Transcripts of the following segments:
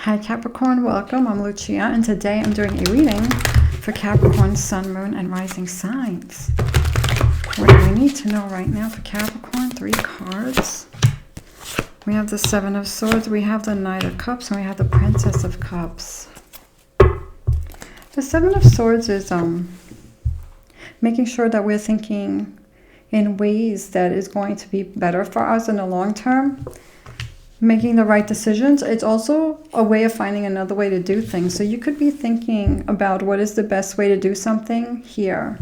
Hi Capricorn, welcome. I'm Lucia and today I'm doing a reading for Capricorn, Sun, Moon, and Rising signs. What do we need to know right now for Capricorn? 3 cards. We have the 7 of Swords, we have the Knight of Cups, and we have the Princess of Cups. The 7 of Swords is making sure that we're thinking in ways that is going to be better for us in the long term. Making the right decisions. It's also a way of finding another way to do things. So you could be thinking about what is the best way to do something here.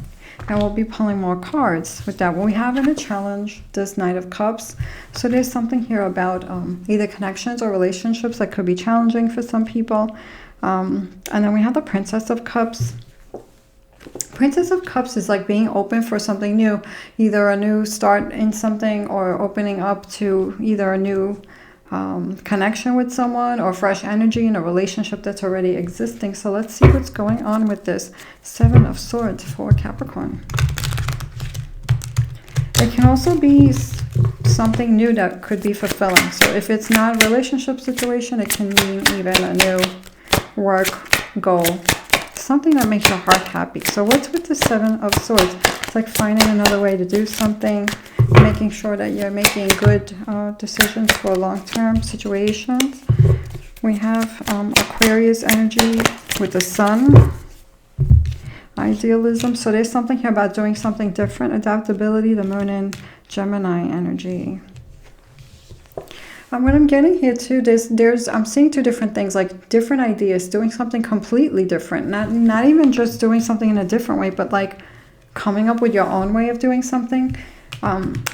And we'll be pulling more cards with that. We have in a challenge this Knight of Cups. So there's something here about either connections or relationships that could be challenging for some people. And then we have the Princess of Cups. Princess of Cups is like being open for something new. Either a new start in something or opening up to either a new connection with someone or fresh energy in a relationship that's already existing. So let's see what's going on with this 7 of Swords for Capricorn. It can also be something new that could be fulfilling. So if it's not a relationship situation, it can mean even a new work goal, something that makes your heart happy. So what's with the 7 of Swords? It's like finding another way to do something, making sure that you're making good decisions for long-term situations. We have Aquarius energy with the Sun, idealism. So there's something here about doing something different, adaptability, the Moon in Gemini energy. What I'm getting here too, I'm seeing 2 different things, like different ideas, doing something completely different. Not even just doing something in a different way, but like coming up with your own way of doing something.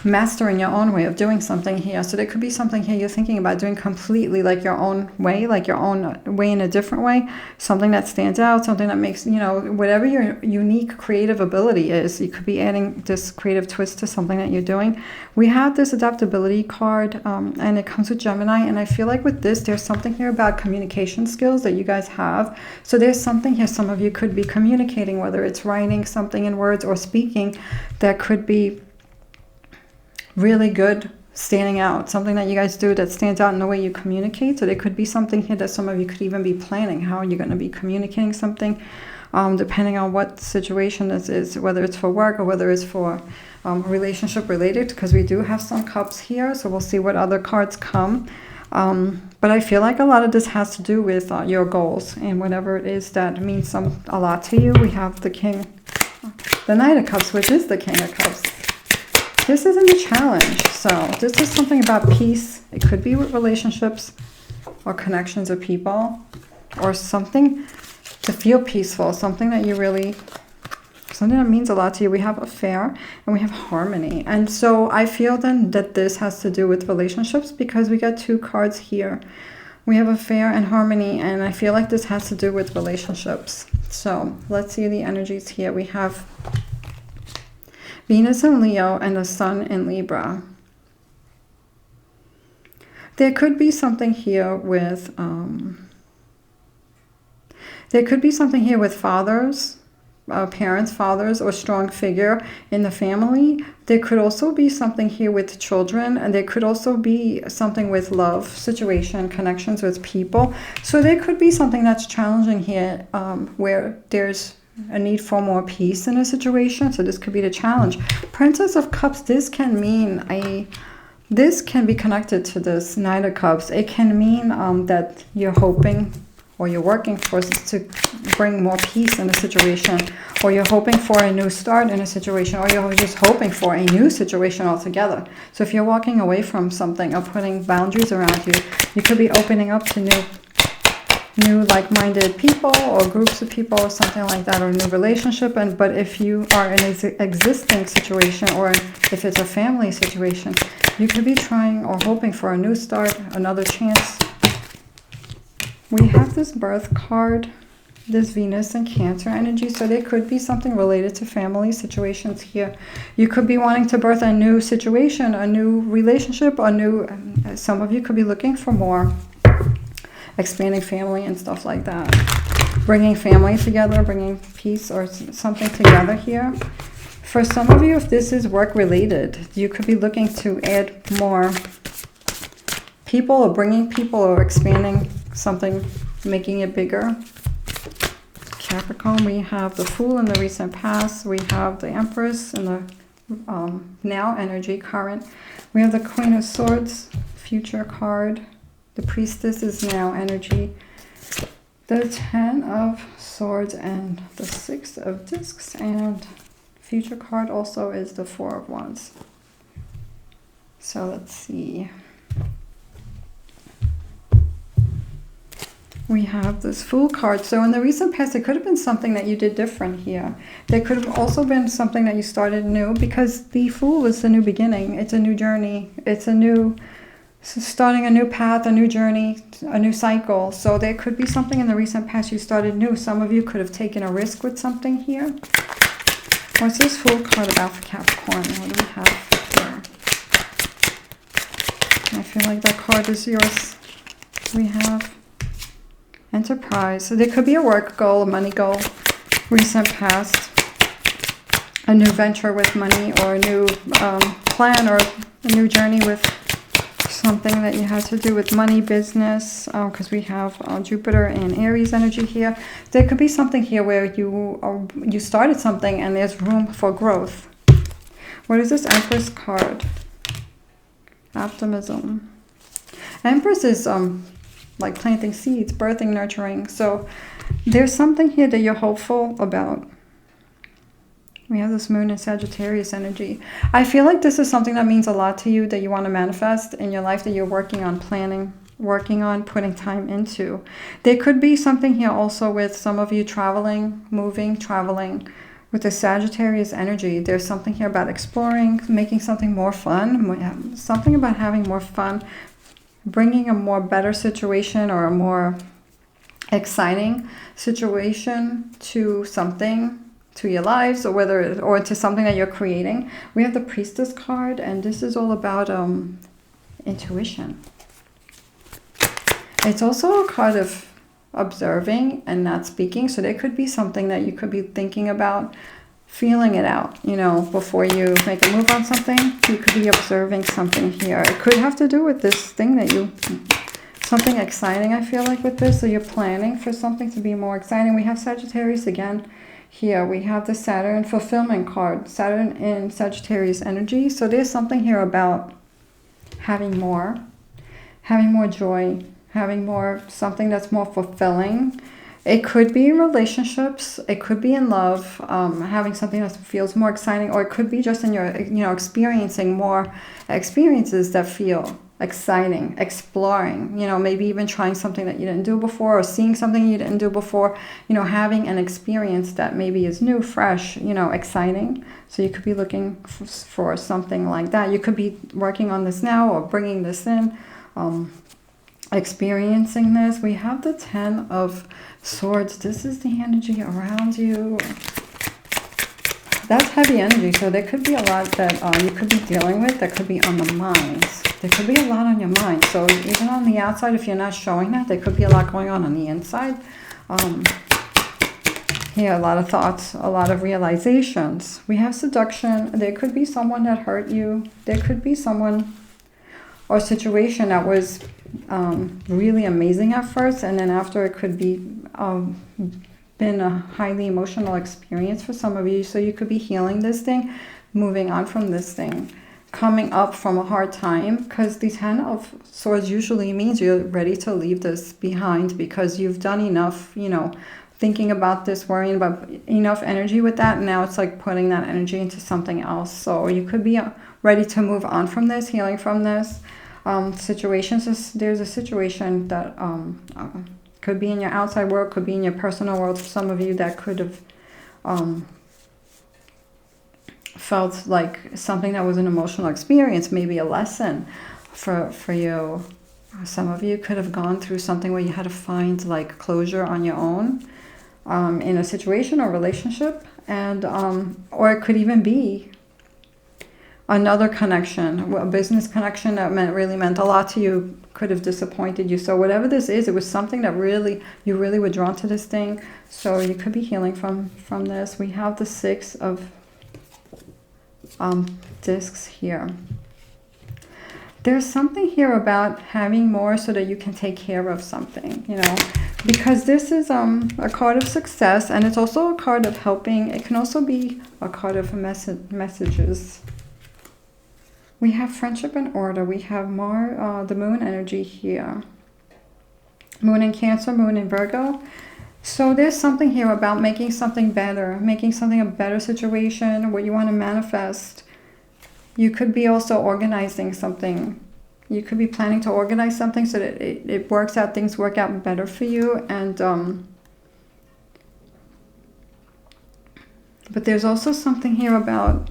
Mastering your own way of doing something here. So there could be something here you're thinking about doing completely like your own way, like your own way in a different way. Something that stands out, something that makes, you know, whatever your unique creative ability is. You could be adding this creative twist to something that you're doing. We have this adaptability card and it comes with Gemini. And I feel like with this, there's something here about communication skills that you guys have. So there's something here, some of you could be communicating, whether it's writing something in words or speaking, that could be really good, standing out, something that you guys do that stands out in the way you communicate. So there could be something here that some of you could even be planning how you're going to be communicating something, depending on what situation this is, whether it's for work or whether it's for relationship related, because we do have some cups here. So we'll see what other cards come. But I feel like a lot of this has to do with your goals and whatever it is that means a lot to you. We have the Knight of Cups, which is the King of Cups. This isn't a challenge, so this is something about peace. It could be with relationships or connections of people or something to feel peaceful, something that something that means a lot to you. We have affair and we have harmony. And so I feel then that this has to do with relationships because we got 2 cards here. We have affair and harmony, and I feel like this has to do with relationships. So let's see the energies here. We have Venus in Leo and the Sun in Libra. There could be something here with fathers, parents, fathers, or strong figure in the family. There could also be something here with children, and there could also be something with love situation, connections with people. So there could be something that's challenging here where there's a need for more peace in a situation. So this could be the challenge. Princess of Cups, this can be connected to this Knight of Cups. It can mean that you're hoping or you're working to bring more peace in a situation, or you're hoping for a new start in a situation, or you're just hoping for a new situation altogether. So if you're walking away from something or putting boundaries around you, you could be opening up to new like-minded people or groups of people or something like that, or a new relationship. But if you are in an existing situation, or if it's a family situation, you could be trying or hoping for a new start, another chance. We have this birth card, this Venus and Cancer energy. So there could be something related to family situations here. You could be wanting to birth a new situation, a new relationship, some of you could be looking for more, expanding family and stuff like that. Bringing family together, bringing peace or something together here. For some of you, if this is work related, you could be looking to add more people or bringing people or expanding something making it bigger. Capricorn, we have the Fool in the recent past. We have the Empress in the now energy, current. We have the Queen of Swords, future card. The Priestess is now energy. The Ten of Swords and the Six of Discs. And future card also is the Four of Wands. So let's see. We have this Fool card. So in the recent past, it could have been something that you did different here. There could have also been something that you started new, because the Fool is the new beginning. It's a new journey. It's a new, starting a new path, a new journey, a new cycle. So there could be something in the recent past you started new. Some of you could have taken a risk with something here. What's this Fool card about for Capricorn? What do we have here? I feel like that card is yours. We have Enterprise. So there could be a work goal, a money goal, recent past, a new venture with money, or a new plan, or a new journey with something that you had to do with money, business, because we have Jupiter and Aries energy here. There could be something here where you started something and there's room for growth. What is this Empress card? Optimism. Empress is like planting seeds, birthing, nurturing. So there's something here that you're hopeful about. We have this Moon in Sagittarius energy. I feel like this is something that means a lot to you, that you want to manifest in your life, that you're working on planning, working on putting time into. There could be something here also with some of you traveling, moving, traveling. With the Sagittarius energy, there's something here about exploring, making something more fun, something about having more fun, bringing a more better situation or a more exciting situation to something, to your lives, or to something that you're creating. We have the Priestess card, and this is all about intuition. It's also a card of observing and not speaking. So there could be something that you could be thinking about, feeling it out, you know, before you make a move on something. You could be observing something here. It could have to do with this thing that something exciting, I feel like, with this. So you're planning for something to be more exciting. We have Sagittarius again here. We have the Saturn fulfillment card, Saturn in Sagittarius energy. So there's something here about having more joy, having more, something that's more fulfilling. It could be in relationships, it could be in love, having something that feels more exciting, or it could be just in your, experiencing more experiences that feel exciting, exploring, maybe even trying something that you didn't do before, or seeing something you didn't do before, having an experience that maybe is new, fresh, exciting. So you could be looking for something like that. You could be working on this now, or bringing this in, experiencing this. We have the Ten of Swords. This is the energy around you. That's heavy energy, so there could be a lot that you could be dealing with that could be on the mind. There could be a lot on your mind. So even on the outside, if you're not showing that, there could be a lot going on the inside. Here, a lot of thoughts, a lot of realizations. We have seduction. There could be someone that hurt you. There could be someone or situation that was really amazing at first, and then after it could be been a highly emotional experience for some of you. So you could be healing this thing, moving on from this thing, coming up from a hard time, because the Ten of Swords usually means you're ready to leave this behind, because you've done enough, thinking about this, worrying about enough energy with that. And now it's like putting that energy into something else. So you could be ready to move on from this, healing from this. Situations, there's a situation that could be in your outside world, could be in your personal world for some of you, that could have felt like something that was an emotional experience, maybe a lesson for you. Some of you could have gone through something where you had to find like closure on your own in a situation or relationship, and or it could even be another connection, a business connection that really meant a lot to you, could have disappointed you. So whatever this is, it was something that you really were drawn to this thing. So you could be healing from this. We have the Six of Discs here. there's something here about having more so that you can take care of something, you know, because this is a card of success, and it's also a card of helping. It can also be a card of messages. We have friendship and order. We have more the moon energy here. Moon in Cancer, moon in Virgo. So there's something here about making something better, making something a better situation, what you want to manifest. You could be also organizing something. You could be planning to organize something so that it works out, things work out better for you. And but there's also something here about,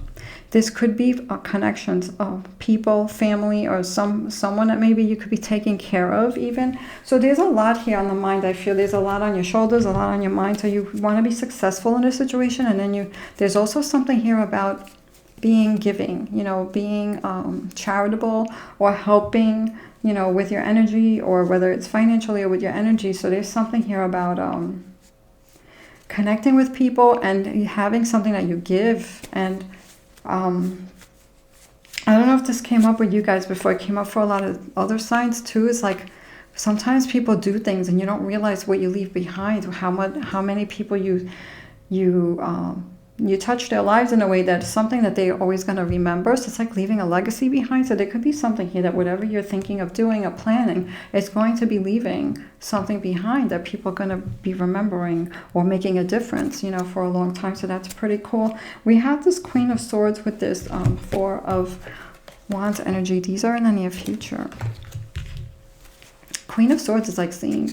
this could be connections of people, family, or someone that maybe you could be taking care of even. So there's a lot here on the mind. I feel there's a lot on your shoulders, a lot on your mind. So you want to be successful in this situation. And then there's also something here about being giving, you know, being charitable or helping, you know, with your energy, or whether it's financially or with your energy. So there's something here about connecting with people and having something that you give. And I don't know if this came up with you guys before. It came up for a lot of other signs too. It's like sometimes people do things and you don't realize what you leave behind, how many people you touch their lives in a way that's something that they're always going to remember. So it's like leaving a legacy behind. So there could be something here that whatever you're thinking of doing or planning, it's going to be leaving something behind that people are going to be remembering or making a difference, you know, for a long time. So that's pretty cool. We have this Queen of Swords with this Four of Wands energy. These are in the near future. Queen of Swords is like seeing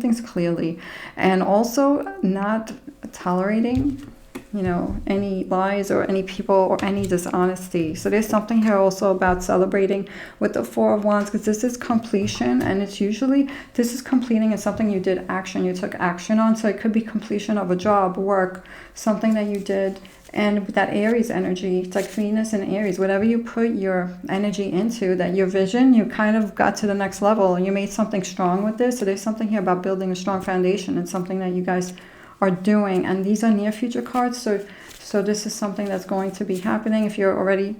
things clearly, and also not tolerating, you know, any lies or any people or any dishonesty. So there's something here also about celebrating with the Four of Wands, because this is completion, and it's usually, this is completing in something you did action, you took action on. So it could be completion of a job, work, something that you did. And with that Aries energy, it's like Venus and Aries, whatever you put your energy into, that your vision, you kind of got to the next level and you made something strong with this. So there's something here about building a strong foundation. It's something that you guys are doing, and these are near future cards. So this is something that's going to be happening. If you're already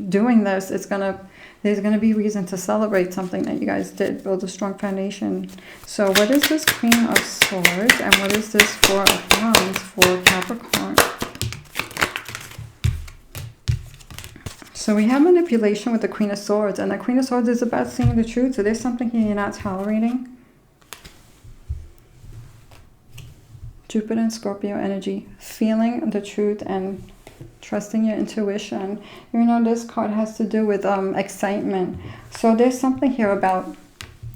doing this, there's gonna be reason to celebrate something that you guys did, build a strong foundation. So what is this Queen of Swords, and what is this Four of Wands for Capricorn? So we have manipulation with the Queen of Swords, and the Queen of Swords is about seeing the truth. So there's something here you're not tolerating. Jupiter and Scorpio energy, feeling the truth and trusting your intuition. You know, this card has to do with excitement. So there's something here about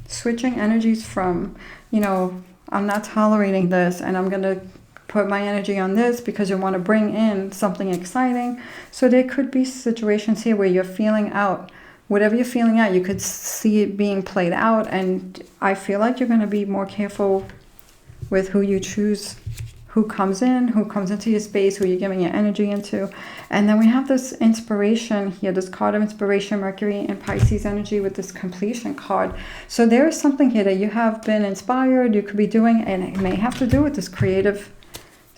switching energies from, you know, I'm not tolerating this and I'm going to put my energy on this, because you want to bring in something exciting. So there could be situations here where you're feeling out. Whatever you're feeling out, you could see it being played out. And I feel like you're going to be more careful with who you choose, who comes into your space, who you're giving your energy into. And then we have this inspiration here, this card of inspiration, Mercury and Pisces energy with this completion card. So there is something here that you have been inspired, you could be doing, and it may have to do with this creative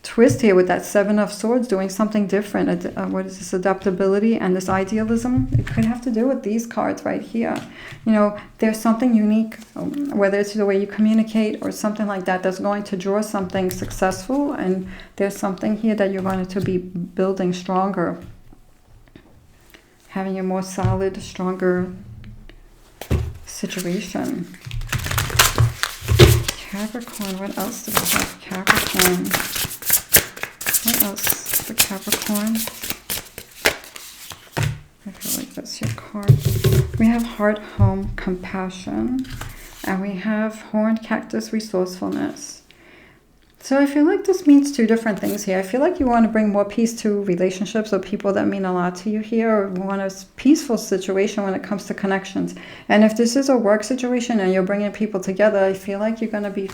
twist here with that Seven of Swords, doing something different. What is this? Adaptability and this idealism. It could have to do with these cards right here. You know, there's something unique, whether it's the way you communicate or something like that, that's going to draw something successful. And there's something here that you're going to be building stronger, having a more solid, stronger situation. Capricorn, what else do we have? Capricorn. What else for Capricorn? I feel like that's your card. We have Heart, Home, Compassion. And we have Horned Cactus, Resourcefulness. So I feel like this means two different things here. I feel like you want to bring more peace to relationships or people that mean a lot to you here, or want a peaceful situation when it comes to connections. And if this is a work situation and you're bringing people together, I feel like you're going to be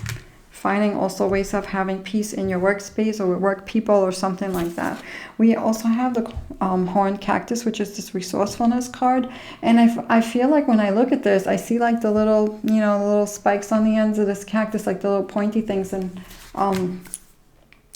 finding also ways of having peace in your workspace or with work people or something like that. We also have the Horned Cactus, which is this resourcefulness card. And I feel like when I look at this, I see like the little, you know, little spikes on the ends of this cactus, like the little pointy things. And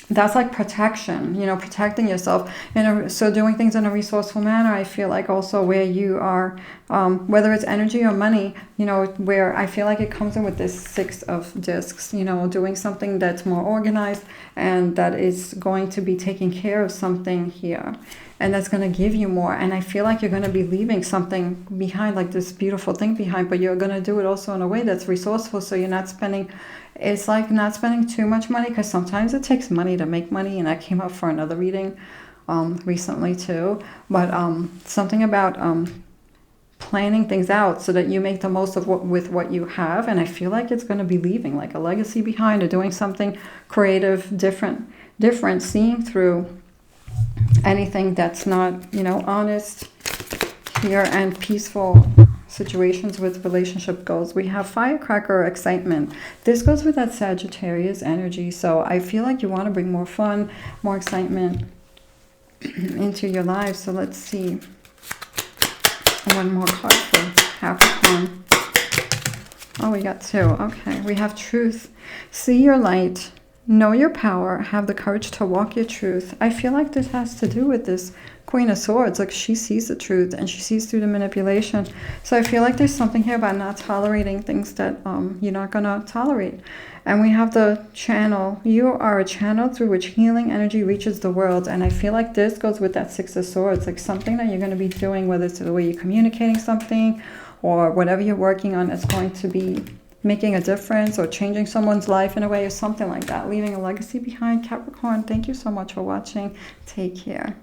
that's like protection, you know, protecting yourself. And so doing things in a resourceful manner, I feel like also where you are, whether it's energy or money, you know, where I feel like it comes in with this 6 of discs, you know, doing something that's more organized and that is going to be taking care of something here. And that's going to give you more. And I feel like you're going to be leaving something behind, like this beautiful thing behind, but you're going to do it also in a way that's resourceful. So you're not spending, it's like not spending too much money, because sometimes it takes money to make money. And that came up for another reading recently too. But something about planning things out so that you make the most of with what you have. And I feel like it's going to be leaving like a legacy behind, or doing something creative, different, seeing through anything that's not, you know, honest here, and peaceful situations with relationship goals. We have firecracker, excitement. This goes with that Sagittarius energy. So I feel like you want to bring more fun, more excitement into your life. So let's see. One more card for Capricorn. Oh, we got 2. Okay, we have truth. See your light. Know your power. Have the courage to walk your truth. I feel like this has to do with this Queen of Swords. Like, she sees the truth and she sees through the manipulation. So I feel like there's something here about not tolerating things that you're not going to tolerate. And we have the channel. You are a channel through which healing energy reaches the world. And I feel like this goes with that 6 of Swords. Like something that you're going to be doing, whether it's the way you're communicating something or whatever you're working on, it's going to be making a difference or changing someone's life in a way, or something like that. Leaving a legacy behind, Capricorn. Thank you so much for watching. Take care.